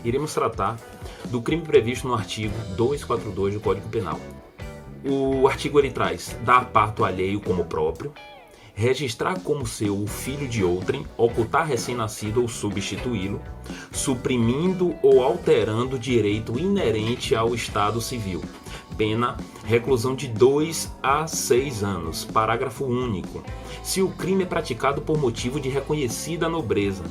iremos tratar do crime previsto no artigo 242 do Código Penal. O artigo ele traz dar parto alheio como próprio, registrar como seu o filho de outrem, ocultar recém-nascido ou substituí-lo, suprimindo ou alterando direito inerente ao Estado Civil. Pena, reclusão de 2 a 6 anos. Parágrafo único. Se o crime é praticado por motivo de reconhecida nobreza,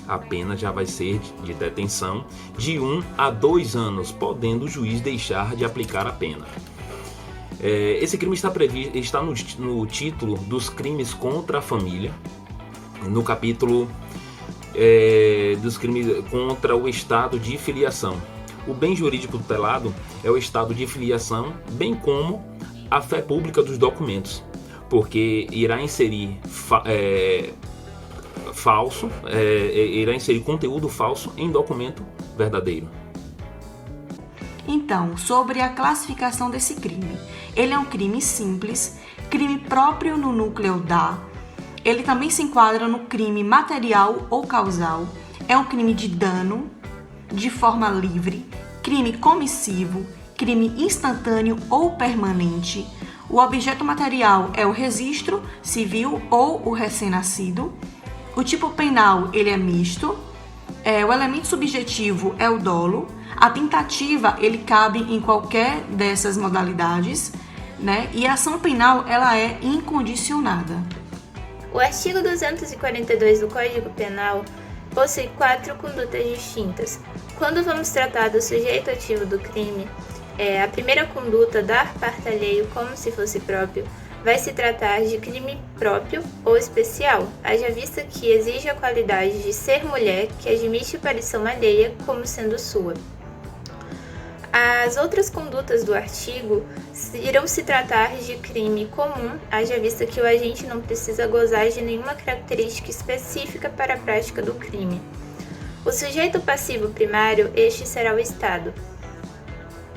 a pena já vai ser de detenção de 1 a 2 anos, podendo o juiz deixar de aplicar a pena. Esse crime está no título dos crimes contra a família, no capítulo dos crimes contra o estado de filiação. O bem jurídico tutelado é o estado de filiação, bem como a fé pública dos documentos, porque irá inserir irá inserir conteúdo falso em documento verdadeiro. Então, sobre a classificação desse crime. Ele é um crime simples, crime próprio no núcleo da. Ele também se enquadra no crime material ou causal. É um crime de dano, de forma livre, crime comissivo, crime instantâneo ou permanente. O objeto material é o registro civil ou o recém-nascido. O tipo penal ele é misto. O elemento subjetivo é o dolo. A tentativa, ele cabe em qualquer dessas modalidades, né? E a ação penal, ela é incondicionada. O artigo 242 do Código Penal possui 4 condutas distintas. Quando vamos tratar do sujeito ativo do crime, a primeira conduta, dar parto alheio como se fosse próprio, vai se tratar de crime próprio ou especial, haja vista que exige a qualidade de ser mulher que admite aparição alheia como sendo sua. As outras condutas do artigo irão se tratar de crime comum, haja vista que o agente não precisa gozar de nenhuma característica específica para a prática do crime. O sujeito passivo primário, este será o Estado.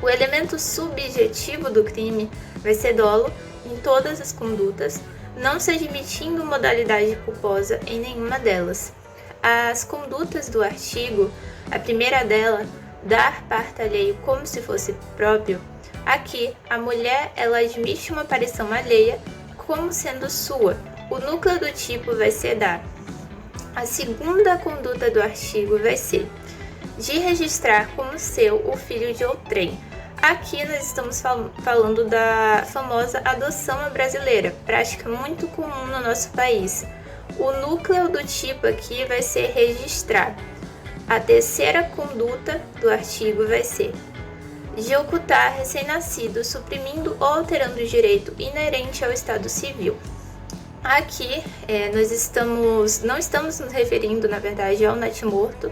O elemento subjetivo do crime vai ser dolo em todas as condutas, não se admitindo modalidade culposa em nenhuma delas. As condutas do artigo, a primeira dela, dar parto alheio como se fosse próprio, aqui a mulher ela admite uma aparição alheia como sendo sua. O núcleo do tipo vai ser dar. A segunda conduta do artigo vai ser de registrar como seu o filho de outrem. Aqui nós estamos falando da famosa adoção brasileira, prática muito comum no nosso país. O núcleo do tipo aqui vai ser registrar. A terceira conduta do artigo vai ser de ocultar recém-nascido, suprimindo ou alterando o direito inerente ao Estado Civil. Aqui não estamos nos referindo, na verdade, ao natimorto,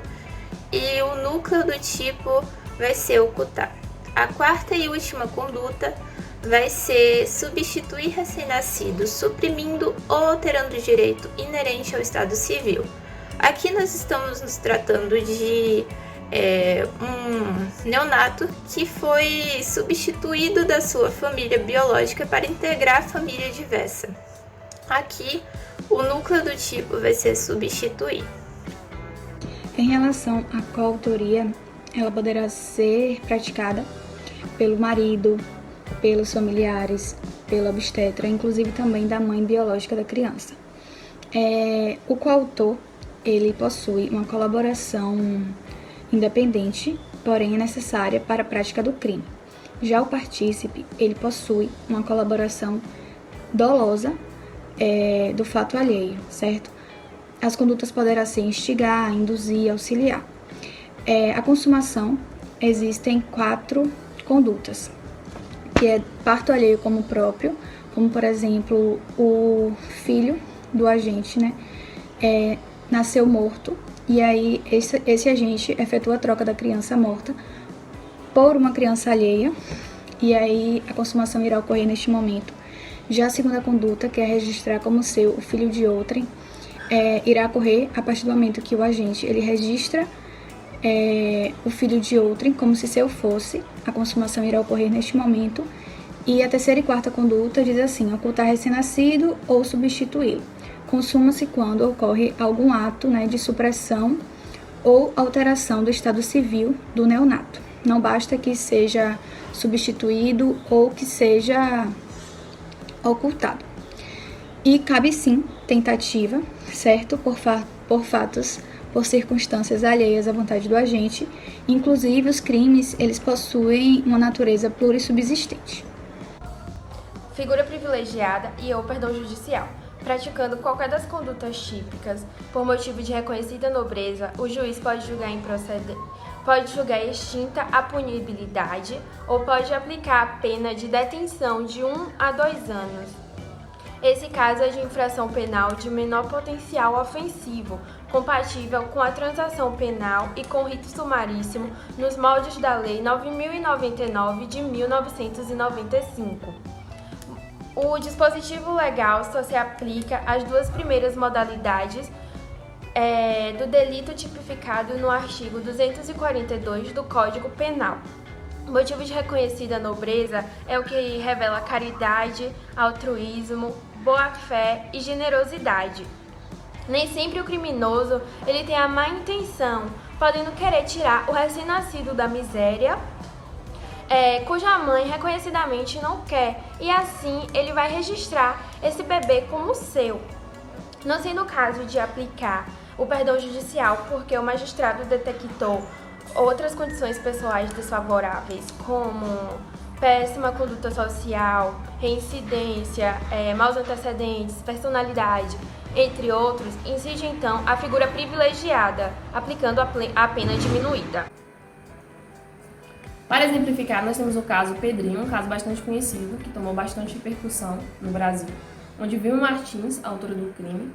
e o núcleo do tipo vai ser ocultar. A quarta e última conduta vai ser substituir recém-nascido, suprimindo ou alterando o direito inerente ao Estado Civil. Aqui nós estamos nos tratando de um neonato que foi substituído da sua família biológica para integrar a família diversa. Aqui, o núcleo do tipo vai ser substituir. Em relação à coautoria, ela poderá ser praticada pelo marido, pelos familiares, pelo obstetra, inclusive também da mãe biológica da criança. O coautor, ele possui uma colaboração independente, porém é necessária para a prática do crime. Já o partícipe, ele possui uma colaboração dolosa do fato alheio, certo? As condutas poderão ser instigar, induzir, auxiliar. A consumação, existem 4 condutas, que é parto alheio como próprio, como por exemplo, o filho do agente, né? Nasceu morto, e aí esse agente efetua a troca da criança morta por uma criança alheia, e aí a consumação irá ocorrer neste momento. Já a segunda conduta, que é registrar como seu o filho de outrem, irá ocorrer a partir do momento que o agente ele registra o filho de outrem como se seu fosse. A consumação irá ocorrer neste momento. E a terceira e quarta conduta diz assim: ocultar recém-nascido ou substituí-lo. Consuma-se quando ocorre algum ato, né, de supressão ou alteração do estado civil do neonato. Não basta que seja substituído ou que seja ocultado. E cabe sim tentativa, certo? Por fatos, por circunstâncias alheias à vontade do agente. Inclusive, os crimes, eles possuem uma natureza plurissubsistente. Figura privilegiada e ou perdão judicial. Praticando qualquer das condutas típicas por motivo de reconhecida nobreza, o juiz pode julgar extinta a punibilidade ou pode aplicar a pena de detenção de 1 a 2 anos. Esse caso é de infração penal de menor potencial ofensivo, compatível com a transação penal e com rito sumaríssimo nos moldes da Lei 9.099 de 1995. O dispositivo legal só se aplica às duas primeiras modalidades do delito tipificado no artigo 242 do Código Penal. O motivo de reconhecida nobreza é o que revela caridade, altruísmo, boa-fé e generosidade. Nem sempre o criminoso ele tem a má intenção, podendo querer tirar o recém-nascido da miséria, cuja mãe reconhecidamente não quer, e assim ele vai registrar esse bebê como seu. Não sendo o caso de aplicar o perdão judicial porque o magistrado detectou outras condições pessoais desfavoráveis, como péssima conduta social, reincidência, maus antecedentes, personalidade, entre outros, incide então a figura privilegiada, aplicando a pena diminuída. Para exemplificar, nós temos o caso Pedrinho, um caso bastante conhecido, que tomou bastante repercussão no Brasil, onde Vilma Martins, autora do crime,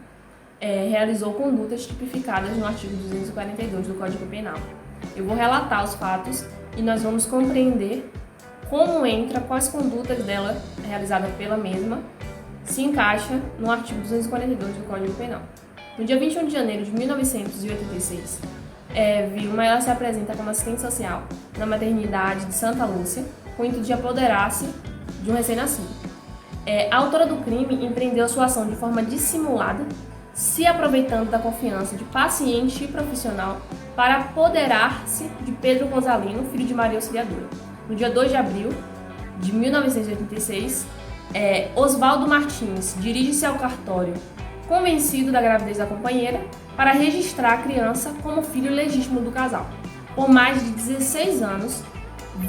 realizou condutas tipificadas no artigo 242 do Código Penal. Eu vou relatar os fatos e nós vamos compreender como entra, quais condutas dela, realizadas pela mesma, se encaixa no artigo 242 do Código Penal. No dia 21 de janeiro de 1986, Vilma ela se apresenta como assistente social na maternidade de Santa Lúcia, com o intuito de apoderar-se de um recém-nascido. A autora do crime empreendeu sua ação de forma dissimulada, se aproveitando da confiança de paciente e profissional para apoderar-se de Pedro Rosalino, filho de Maria Auxiliadora. No dia 2 de abril de 1986, Oswaldo Martins dirige-se ao cartório, convencido da gravidez da companheira, para registrar a criança como filho legítimo do casal. Por mais de 16 anos,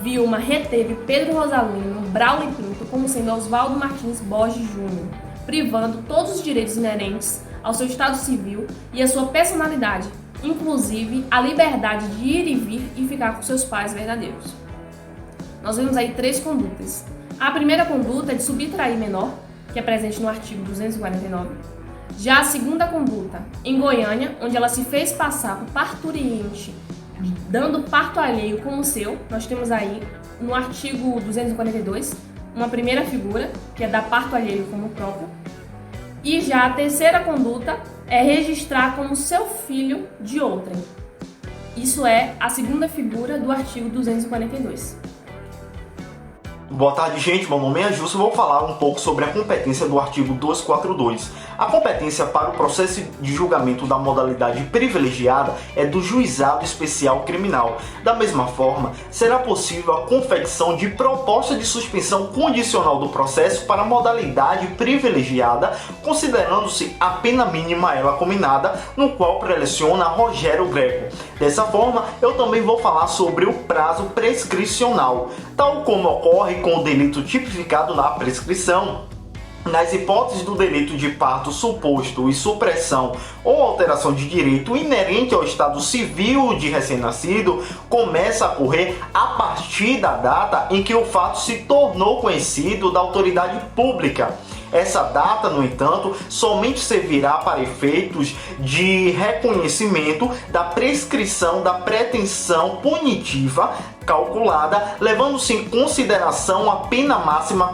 Vilma reteve Pedro Rosalino Braulio Pinto como sendo Oswaldo Martins Borges Júnior, privando todos os direitos inerentes ao seu estado civil e à sua personalidade, inclusive a liberdade de ir e vir e ficar com seus pais verdadeiros. Nós vemos aí 3 condutas. A primeira conduta é de subtrair menor, que é presente no artigo 249. Já a segunda conduta, em Goiânia, onde ela se fez passar por parturiente, dando parto alheio como seu, nós temos aí no artigo 242 uma primeira figura, que é dar parto alheio como próprio. E já a terceira conduta é registrar como seu filho de outrem. Isso é a segunda figura do artigo 242. Boa tarde, gente. Meu nome é Justo e vou falar um pouco sobre a competência do artigo 242. A competência para o processo de julgamento da modalidade privilegiada é do Juizado Especial Criminal. Da mesma forma, será possível a confecção de proposta de suspensão condicional do processo para a modalidade privilegiada, considerando-se a pena mínima ela combinada, no qual preleciona Rogério Greco. Dessa forma, eu também vou falar sobre o prazo prescricional, tal como ocorre com o delito tipificado na prescrição. Nas hipóteses do delito de parto suposto e supressão ou alteração de direito inerente ao estado civil de recém-nascido, começa a correr a partir da data em que o fato se tornou conhecido da autoridade pública. Essa data, no entanto, somente servirá para efeitos de reconhecimento da prescrição da pretensão punitiva calculada, levando-se em consideração a pena máxima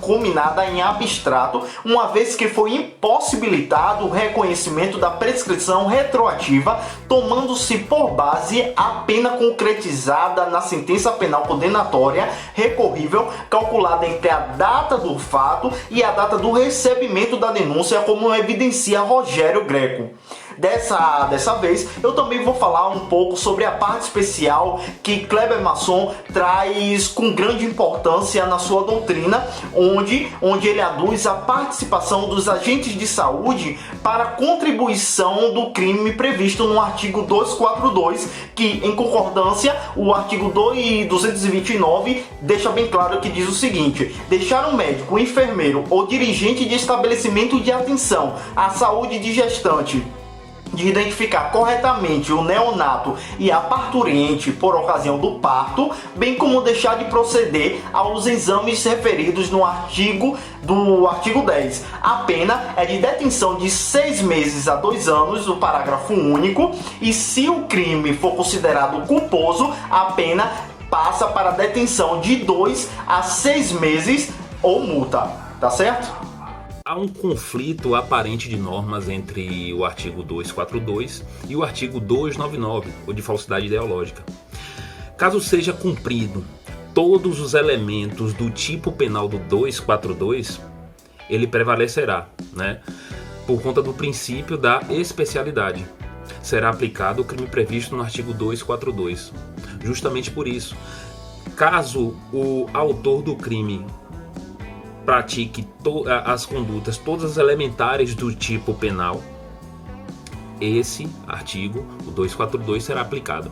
combinada em abstrato, uma vez que foi impossibilitado o reconhecimento da prescrição retroativa, tomando-se por base a pena concretizada na sentença penal condenatória recorrível, calculada entre a data do fato e a data do recebimento da denúncia, como evidencia Rogério Greco. dessa vez eu também vou falar um pouco sobre a parte especial que Kleber Masson traz com grande importância na sua doutrina, onde ele aduz a participação dos agentes de saúde para a contribuição do crime previsto no artigo 242, que, em concordância, o artigo 229 deixa bem claro que diz o seguinte: deixar um médico, um enfermeiro ou dirigente de estabelecimento de atenção à saúde de gestante de identificar corretamente o neonato e a parturiente por ocasião do parto, bem como deixar de proceder aos exames referidos no artigo 10. A pena é de detenção de 6 meses a 2 anos, no parágrafo único, e se o crime for considerado culposo, a pena passa para detenção de 2 a 6 meses ou multa, tá certo? Há um conflito aparente de normas entre o artigo 242 e o artigo 299, o de falsidade ideológica. Caso seja cumprido todos os elementos do tipo penal do 242, ele prevalecerá, né? Por conta do princípio da especialidade. Será aplicado o crime previsto no artigo 242. Justamente por isso, caso o autor do crime pratique as condutas, todas as elementares do tipo penal, esse artigo, o 242, será aplicado.